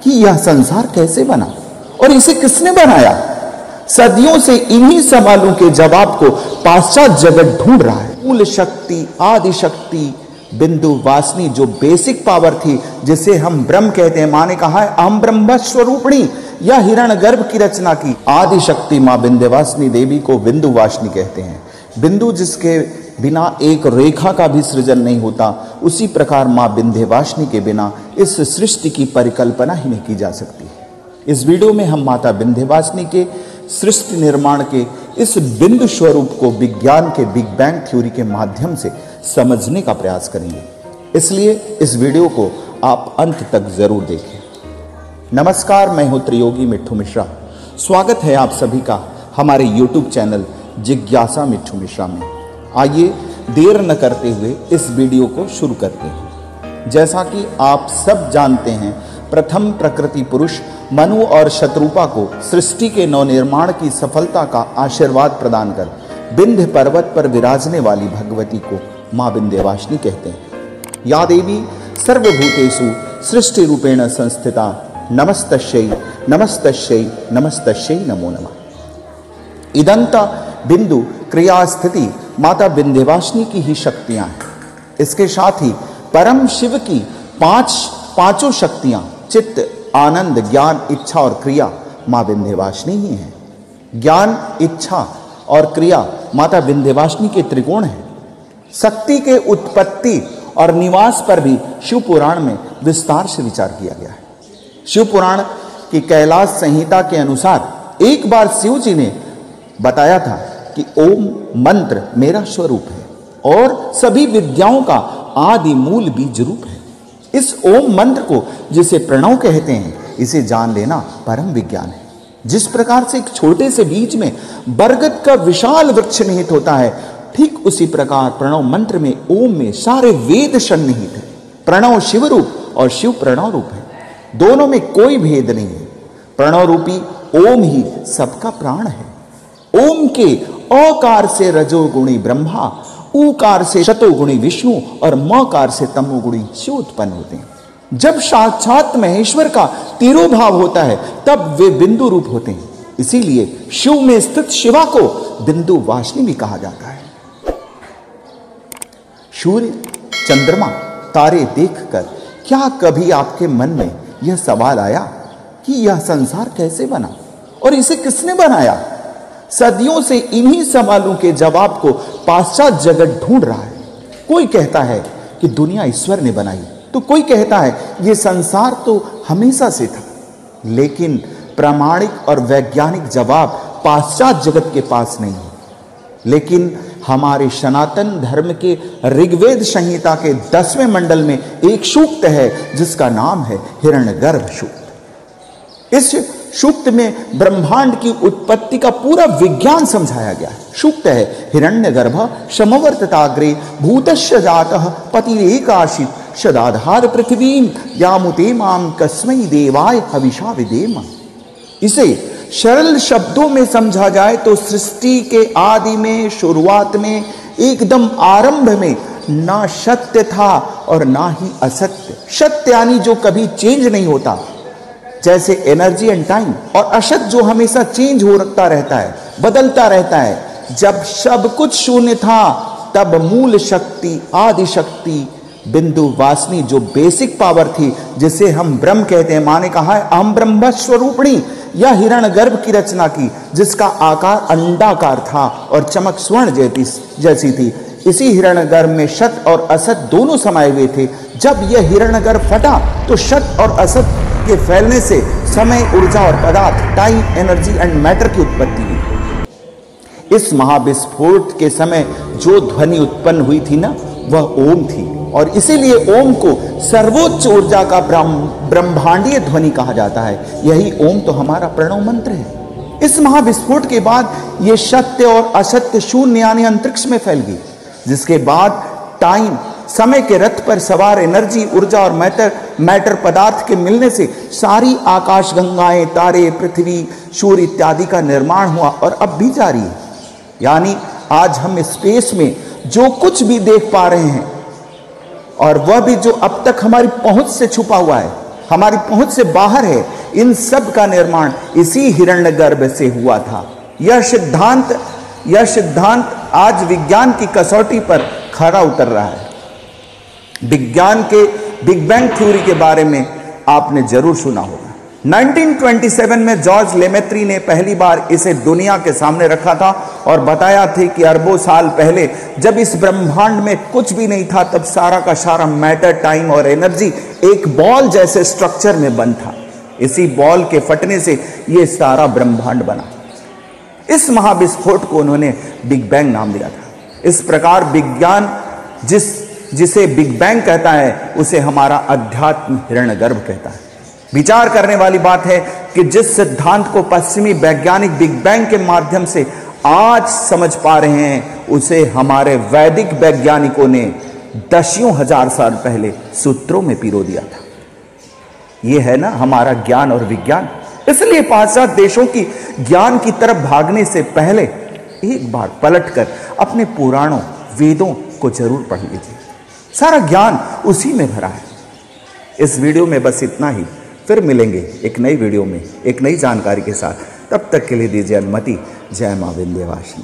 कि यह संसार कैसे बना और इसे किसने बनाया। सदियों से इन्हीं सवालों के जवाब को पाश्चात्य जगत ढूंढ रहा है। मूल शक्ति, आदि शक्ति, बिंदु वासनी जो बेसिक पावर थी जिसे हम ब्रह्म कहते हैं, माँ ने कहा है अहम ब्रह्म स्वरूपिणी, या हिरण्यगर्भ की रचना की आदि शक्ति माँ विंध्यवासिनी देवी को बिंदु वासिनी कहते हैं। बिंदु जिसके बिना एक रेखा का भी सृजन नहीं होता, उसी प्रकार माँ विंध्यवासिनी के बिना इस सृष्टि की परिकल्पना ही नहीं की जा सकती। इस वीडियो में हम माता विंध्यवासिनी के सृष्टि निर्माण के इस बिंदु स्वरूप को विज्ञान के बिग बैंग थ्योरी के माध्यम से समझने का प्रयास करेंगे, इसलिए इस वीडियो को आप अंत तक जरूर देखें। नमस्कार, मैं हूं त्रियोगी मिट्ठू मिश्रा। स्वागत है आप सभी का हमारे YouTube चैनल जिज्ञासा मिट्ठू मिश्रा में। आइए देर न करते हुए इस वीडियो को शुरू करते हैं। जैसा कि आप सब जानते हैं, प्रथम प्रकृति पुरुष मनु और शत्रुपा को सृष्टि के नवनिर्माण की सफलता का आशीर्वाद प्रदान कर विंध्य पर्वत पर विराजने वाली भगवती को माँ विंध्यवासिनी कहते हैं। या देवी सर्वभूतेषु सृष्टि रूपेण संस्थिता, नमस्तस्यै नमस्तस्यै नमस्तस्यै नमो नमः। इदंता बिंदु क्रिया स्थिति माता विंध्यवासिनी की ही शक्तियां हैं। इसके साथ ही परम शिव की पांचों शक्तियां चित्त, आनंद, ज्ञान, इच्छा और क्रिया माँ विंध्यवासिनी ही हैं। ज्ञान, इच्छा और क्रिया माता विंध्यवासिनी के त्रिकोण हैं। शक्ति के उत्पत्ति और निवास पर भी शिव पुराण में विस्तार से विचार किया गया है। शिव पुराण की कैलाश संहिता के अनुसार एक बार शिव जी ने बताया था कि ओम मंत्र मेरा स्वरूप है और सभी विद्याओं का आदि मूल बीज रूप है। इस ओम मंत्र को जिसे प्रणव कहते हैं, इसे जान लेना परम विज्ञान है। जिस प्रकार से एक छोटे से बीज में बरगद का विशाल वृक्ष निहित होता है, ठीक उसी प्रकार प्रणव मंत्र में, ओम में सारे वेद सन्निहित है। प्रणव शिव रूप और शिव प्रणव रूप है, दोनों में कोई भेद नहीं है। प्रणव रूपी ओम ही सबका प्राण है। ओम के अकार से रजोगुणी ब्रह्मा, ऊकार से शतोगुणी विष्णु और मकार से तमोगुणी शिव उत्पन्न होते हैं। जब साक्षात महेश्वर का तिरोभाव होता है तब वे बिंदु रूप होते हैं। इसीलिए शिव में स्थित शिवा को बिंदु वासिनी भी कहा जाता है। सूर्य, चंद्रमा, तारे देखकर क्या कभी आपके मन में यह सवाल आया कि यह संसार कैसे बना और इसे किसने बनाया। सदियों से इन्हीं सवालों के जवाब को पाश्चात्य जगत ढूंढ रहा है। कोई कहता है कि दुनिया ईश्वर ने बनाई, तो कोई कहता है यह संसार तो हमेशा से था। लेकिन प्रामाणिक और वैज्ञानिक जवाब पाश्चात्य जगत के पास नहीं है। लेकिन हमारे सनातन धर्म के ऋग्वेद संहिता के 10वें मंडल में एक सूक्त है जिसका नाम है हिरण्यगर्भ सूक्त। इस सूक्त में ब्रह्मांड की उत्पत्ति का पूरा विज्ञान समझाया गया है। सूक्त है हिरण्यगर्भ समवर्तताग्रे भूतस्य जातः पतिरेकाशित सदाधार पृथ्वीं यामुते मां कस्मै देवाय हविषा विदेम। इसे सरल शब्दों में समझा जाए तो सृष्टि के आदि में, शुरुआत में, एकदम आरंभ में ना सत्य था और ना ही असत्य। सत्य यानी जो कभी चेंज नहीं होता, जैसे एनर्जी एंड टाइम, और असत जो हमेशा चेंज होता रहता है, बदलता रहता है। जब सब कुछ शून्य था तब मूल शक्ति, आदि शक्ति, बिंदु वासिनी जो बेसिक पावर थी जिसे हम ब्रह्म कहते हैं, माँ ने कहा है अहम ब्रह्म स्वरूपिणी, या हिरण्यगर्भ की रचना की जिसका आकार अंडाकार था और चमक स्वर्ण जैसी थी। इसी हिरण्यगर्भ में सत और असत दोनों समाये हुए थे। जब यह हिरण्यगर्भ फटा तो सत और असत के फैलने से समय, ऊर्जा और पदार्थ, टाइम, एनर्जी एंड मैटर की उत्पत्ति हुई। इस महाविस्फोट के समय जो ध्वनि उत्पन्न हुई थी ना, वह ओम थी और इसीलिए ओम को सर्वोच्च ऊर्जा का ब्रह्मांडीय ध्वनि कहा जाता है। यही ओम तो हमारा प्रणव मंत्र है। इस महाविस्फोट के बाद यह सत्य और असत्य शून्य यानी अंतरिक्ष में फैल गई, जिसके बाद टाइम, समय के रथ पर सवार एनर्जी, ऊर्जा और मैटर पदार्थ के मिलने से सारी आकाश गंगाएं, तारे, पृथ्वी, सूर्य इत्यादि का निर्माण हुआ और अब भी जारी है। यानी आज हम स्पेस में जो कुछ भी देख पा रहे हैं और वह भी जो अब तक हमारी पहुंच से छुपा हुआ है, हमारी पहुंच से बाहर है, इन सब का निर्माण इसी हिरण्यगर्भ से हुआ था। यह सिद्धांत आज विज्ञान की कसौटी पर खरा उतर रहा है। विज्ञान के बिग बैंग थ्योरी के बारे में आपने जरूर सुना होगा। 1927 में जॉर्ज लेमेत्री ने पहली बार इसे दुनिया के सामने रखा था और बताया था कि अरबों साल पहले जब इस ब्रह्मांड में कुछ भी नहीं था, तब सारा का सारा मैटर, टाइम और एनर्जी एक बॉल जैसे स्ट्रक्चर में बंद था। इसी बॉल के फटने से यह सारा ब्रह्मांड बना। इस महाविस्फोट को उन्होंने बिग बैंग नाम दिया था। इस प्रकार विज्ञान जिसे बिग बैंग कहता है, उसे हमारा अध्यात्म हिरण्यगर्भ कहता है। विचार करने वाली बात है कि जिस सिद्धांत को पश्चिमी वैज्ञानिक बिग बैंग के माध्यम से आज समझ पा रहे हैं, उसे हमारे वैदिक वैज्ञानिकों ने दसियों हजार साल पहले सूत्रों में पिरो दिया था। यह है ना हमारा ज्ञान और विज्ञान। इसलिए पाश्चात्य देशों की ज्ञान की तरफ भागने से पहले एक बार पलटकर अपने पुराणों, वेदों को जरूर पढ़ लीजिए। सारा ज्ञान उसी में भरा है। इस वीडियो में बस इतना ही। फिर मिलेंगे एक नई वीडियो में एक नई जानकारी के साथ। तब तक के लिए दीजिए अनुमति। जय मां विंध्यवासिनी।